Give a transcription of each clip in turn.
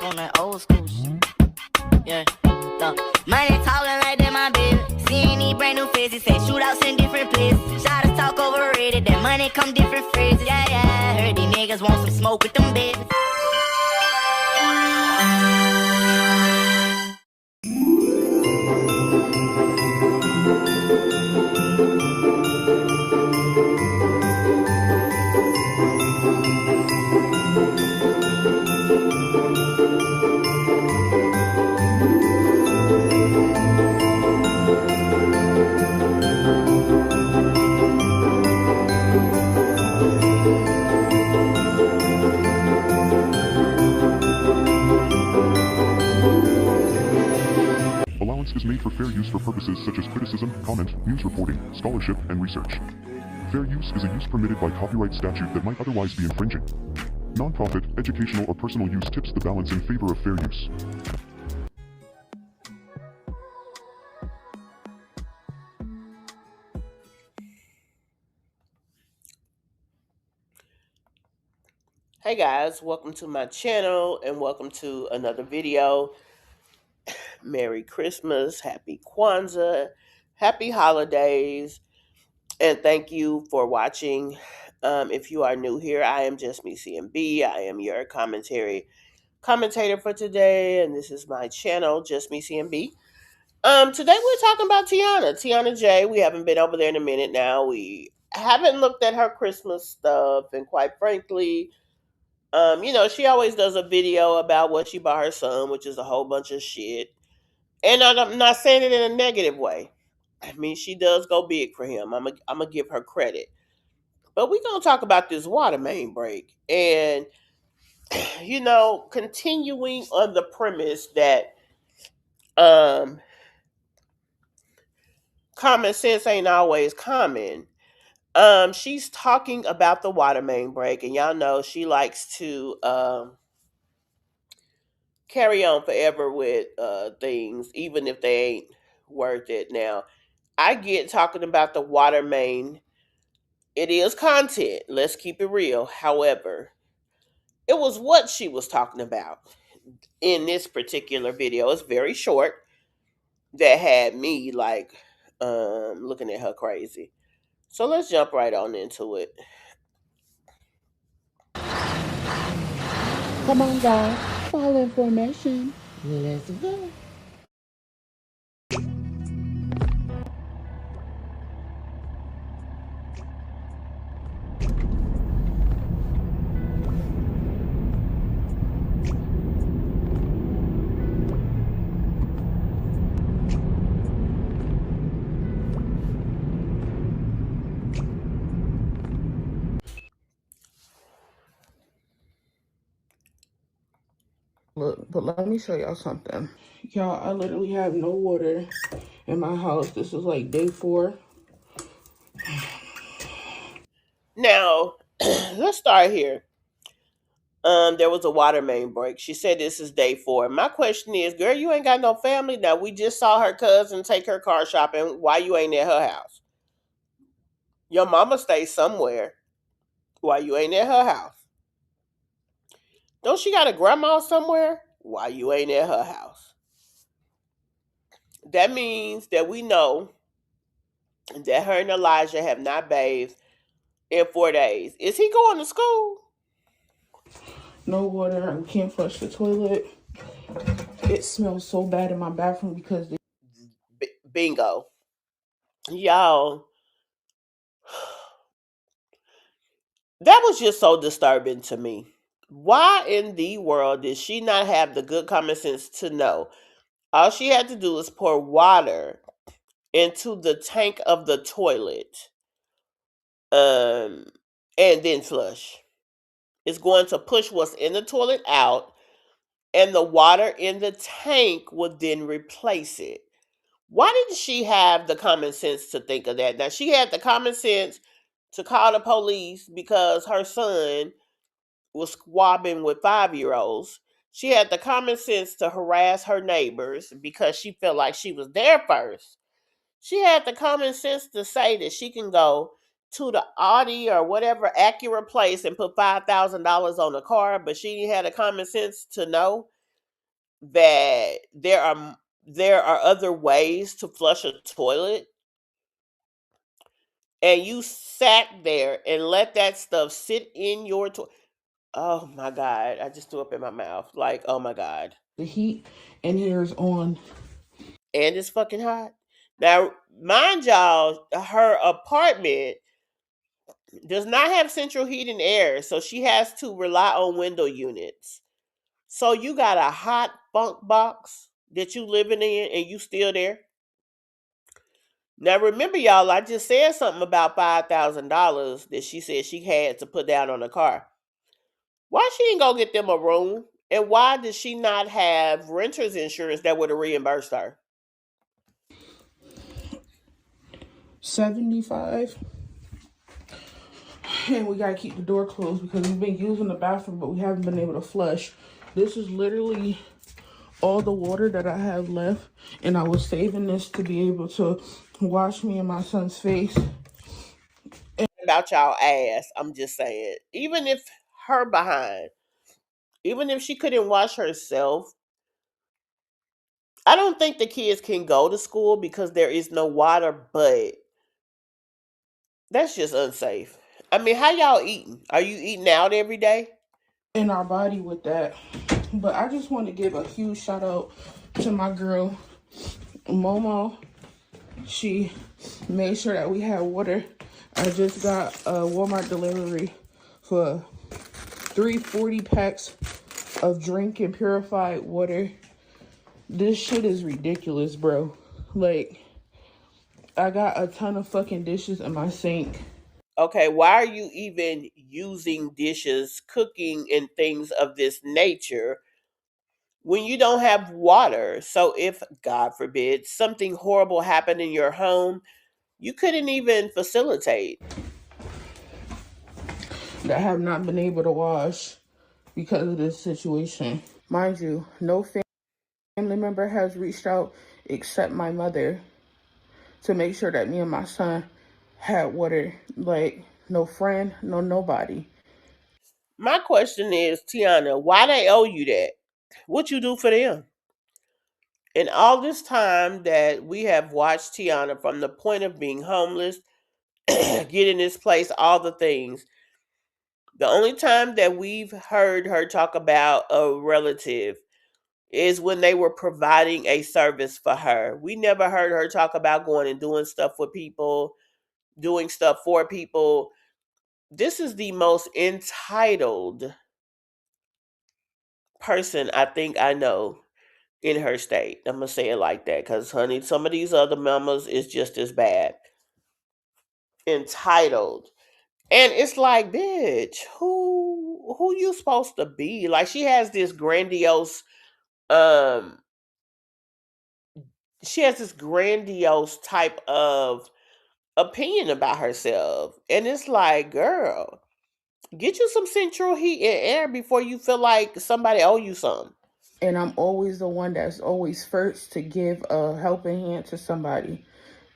on that old school shit. Yeah. Money talking like that my business. Seeing these brand new faces, say shootouts in different places. Shotters talk overrated, that money come different phrases. Yeah, yeah. Heard these niggas want some smoke with them bitches. Allowance is made for fair use for purposes such as criticism, comment, news reporting, scholarship, and research. Fair use is a use permitted by copyright statute that might otherwise be infringing. Non-profit, educational, or personal use tips the balance in favor of fair use. Hey guys, welcome to my channel and welcome to another video. Merry Christmas, Happy Kwanzaa, Happy Holidays, and thank you for watching. If you are new here, I am just me CMB. I am your commentator for today, and this is my channel, Just Me CMB. Today we're talking about Tiona Jay. We haven't been over there in a minute now. We haven't looked at her Christmas stuff, and quite frankly, she always does a video about what she bought her son, which is a whole bunch of shit. And I'm not saying it in a negative way. I mean, she does go big for him. I'm gonna give her credit. But we're gonna talk about this water main break, and continuing on the premise that um, common sense ain't always common. She's talking about the water main break, and y'all know she likes to carry on forever with things, even if they ain't worth it. Now, I get talking about the water main. It is content. Let's keep it real. However, it was what she was talking about in this particular video. It's very short. That had me like looking at her crazy. So let's jump right on into it. Come on, guys. Follow information. Let's go. Look, but let me show y'all something. Y'all, I literally have no water in my house. This is like day 4. Now, let's start here. There was a water main break. She said this is day 4. My question is, girl, you ain't got no family. Now we just saw her cousin take her car shopping. Why you ain't at her house? Your mama stays somewhere. Why you ain't at her house? Don't she got a grandma somewhere? Why you ain't at her house? That means that we know that her and Elijah have not bathed in 4 days. Is he going to school? No water. I can't flush the toilet. It smells so bad in my bathroom because Bingo. Y'all, that was just so disturbing to me. Why in the world did she not have the good common sense to know all she had to do is pour water into the tank of the toilet um, and then flush? It's going to push what's in the toilet out, and the water in the tank would then replace it. Why didn't she have the common sense to think of that? Now, she had the common sense to call the police because her son was squabbing with 5-year-olds. She had the common sense to harass her neighbors because she felt like she was there first. She had the common sense to say that she can go to the Audi or whatever Acura place and put $5,000 on a car, but she had the common sense to know that there are other ways to flush a toilet, and you sat there and let that stuff sit in your toilet. Oh my God. I just threw up in my mouth. Like, oh my God. The heat in here is on. And it's fucking hot. Now, mind y'all, her apartment does not have central heat and air, so she has to rely on window units. So you got a hot funk box that you living in and you still there? Now remember, y'all, I just said something about $5,000 that she said she had to put down on her car. Why she didn't go get them a room? And why did she not have renter's insurance that would have reimbursed her? 75. And we gotta keep the door closed because we've been using the bathroom, but we haven't been able to flush. This is literally all the water that I have left, and I was saving this to be able to wash me and my son's face. About y'all ass, I'm just saying. Even if her behind, even if she couldn't wash herself, I don't think the kids can go to school because there is no water, but that's just unsafe. I mean, how y'all eating? Are you eating out every day? In our body with that. But I just want to give a huge shout out to my girl Momo. She made sure that we had water. I just got a Walmart delivery for 340 packs of drinking purified water. This shit is ridiculous, bro. Like, I got a ton of fucking dishes in my sink. Okay, why are you even using dishes, cooking, and things of this nature when you don't have water? So, if, God forbid, something horrible happened in your home, you couldn't even facilitate. That have not been able to wash because of this situation. Mind you, no family member has reached out except my mother to make sure that me and my son had water. Like, no friend, no nobody. My question is, Tiana, why they owe you that? What you do for them? In all this time that we have watched Tiana from the point of being homeless, getting this place, all the things, the only time that we've heard her talk about a relative is when they were providing a service for her. We never heard her talk about going and doing stuff with people, doing stuff for people. This is the most entitled person I think I know in her state. I'm gonna say it like that because, honey, some of these other mamas is just as bad. Entitled. And it's like, bitch, who you supposed to be? Like, she has this grandiose um type of opinion about herself. And it's like, girl, get you some central heat and air before you feel like somebody owe you something. And I'm always the one that's always first to give a helping hand to somebody.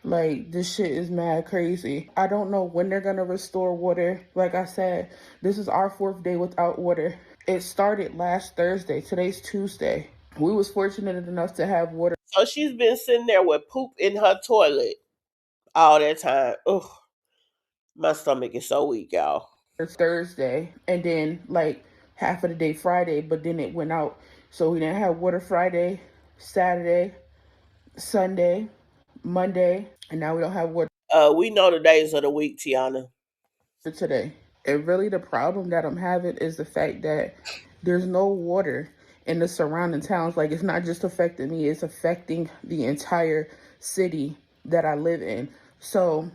Like, this shit is mad crazy. I don't know when they're gonna restore water. Like I said, this is our 4th day without water. It started last Thursday. Today's Tuesday. We was fortunate enough to have water. So she's been sitting there with poop in her toilet all that time. Ugh, my stomach is so weak, y'all. It's Thursday, and then like half of the day Friday, but then it went out. So we didn't have water Friday, Saturday, Sunday, Monday, and now we don't have water We know the days of the week, Tiana. today. And really the problem that I'm having is the fact that there's no water in the surrounding towns. Like, it's not just affecting me, it's affecting the entire city that I live in. So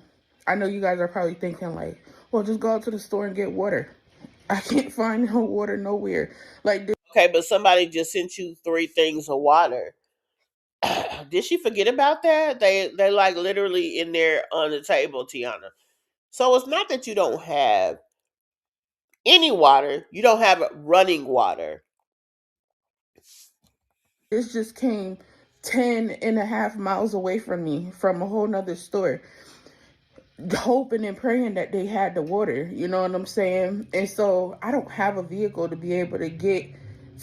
I know you guys are probably thinking like, well, just go out to the store and get water. I can't find no water nowhere. Like, Okay, but somebody just sent you 3 things of water. Did she forget about that? They like literally in there on the table, Tiana. So it's not that you don't have any water, you don't have running water. this just came 10.5 miles away from me from a whole nother store, hoping and praying that they had the water, you know what I'm saying? And so I don't have a vehicle to be able to get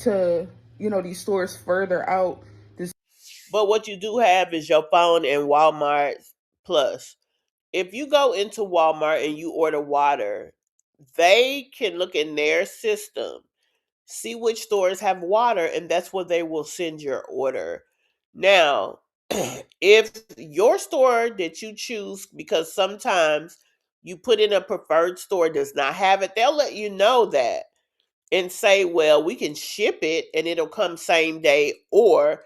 to these stores further out. But what you do have is your phone and Walmart Plus. If you go into Walmart and you order water, they can look in their system, see which stores have water, and that's where they will send your order. Now, if your store that you choose, because sometimes you put in a preferred store does not have it, they'll let you know that and say, well, we can ship it and it'll come same day, or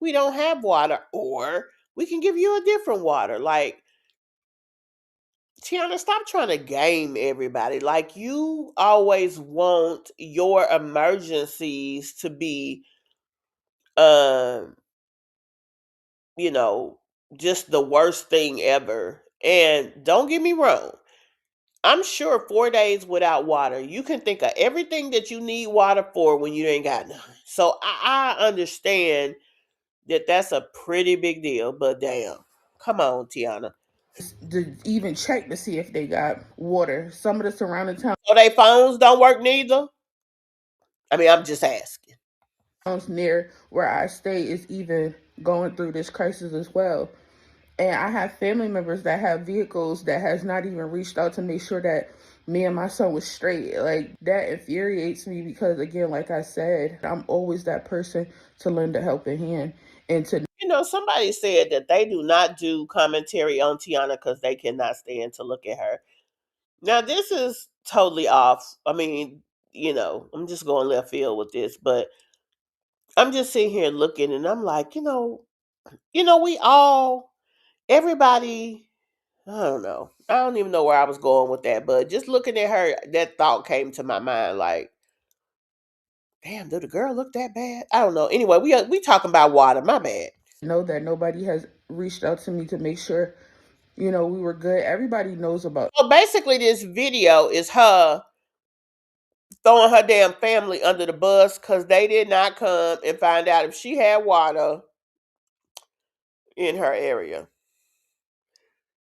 we don't have water, or we can give you a different water. Like, Tiana, stop trying to game everybody. Like, you always want your emergencies to be, um, you know, just the worst thing ever. And don't get me wrong, I'm sure 4 days without water, you can think of everything that you need water for when you ain't got none. So I understand that that's a pretty big deal, but damn, come on, Tiana. To even check to see if they got water. Some of the surrounding So they phones don't work neither? I mean, I'm just asking. towns near where I stay is even going through this crisis as well. And I have family members that have vehicles that has not even reached out to make sure that me and my son was straight. Like, that infuriates me because, again, like I said, I'm always that person to lend a helping hand and to. Somebody said that they do not do commentary on Tiana because they cannot stand to look at her. Now, this is totally off. I mean, I'm just going left field with this, but I'm just sitting here looking and I'm like, we all, everybody, I don't know. I don't even know where I was going with that, but just looking at her, that thought came to my mind like, damn, do the girl look that bad? I don't know. Anyway, we talking about water. My bad. Know that nobody has reached out to me to make sure, we were good. Everybody knows about. So basically, this video is her throwing her damn family under the bus because they did not come and find out if she had water in her area.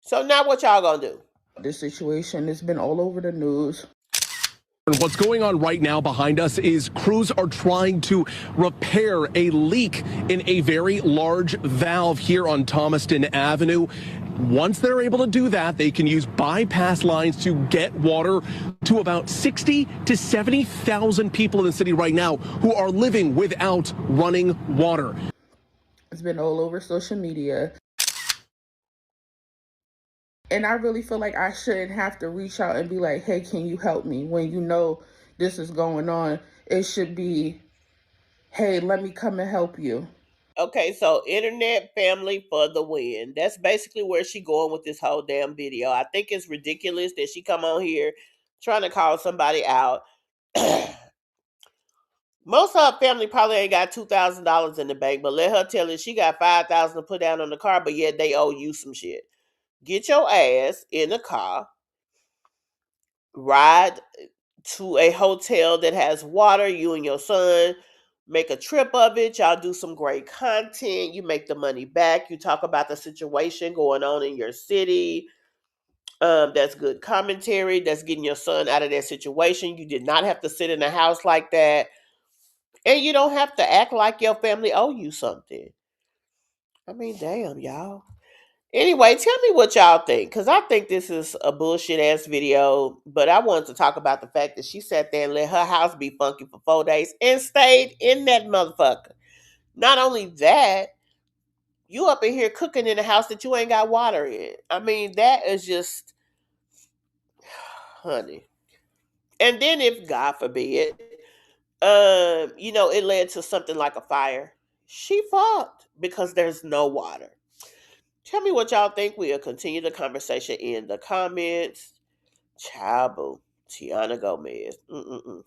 So now what y'all gonna do? This situation. It's been all over the news. What's going on right now behind us is crews are trying to repair a leak in a very large valve here on Thomaston Avenue. Once they're able to do that, they can use bypass lines to get water to about 60 to 70,000 people in the city right now who are living without running water. It's been all over social media. And I really feel like I shouldn't have to reach out and be like, hey, can you help me? When this is going on, it should be, hey, let me come and help you. Okay, so internet family for the win. That's basically where she going with this whole damn video. I think it's ridiculous that she come on here trying to call somebody out. Most of her family probably ain't got $2,000 in the bank, but let her tell it she got $5,000 to put down on the car, but yet they owe you some shit. Get your ass in the car, ride to a hotel that has water, you and your son make a trip of it. Y'all do some great content. You make the money back. You talk about the situation going on in your city. That's good commentary. That's getting your son out of that situation. You did not have to sit in a house like that. And you don't have to act like your family owe you something. I mean, damn, y'all. Anyway, tell me what y'all think, because I think this is a bullshit ass video. But I wanted to talk about the fact that she sat there and let her house be funky for 4 days and stayed in that motherfucker. Not only that, you up in here cooking in a house that you ain't got water in. I mean, that is just, honey. And then if God forbid, it led to something like a fire, she fucked because there's no water. Tell me what y'all think. We'll continue the conversation in the comments. Ciao, boo. Tiana Gomez. Mm-mm-mm.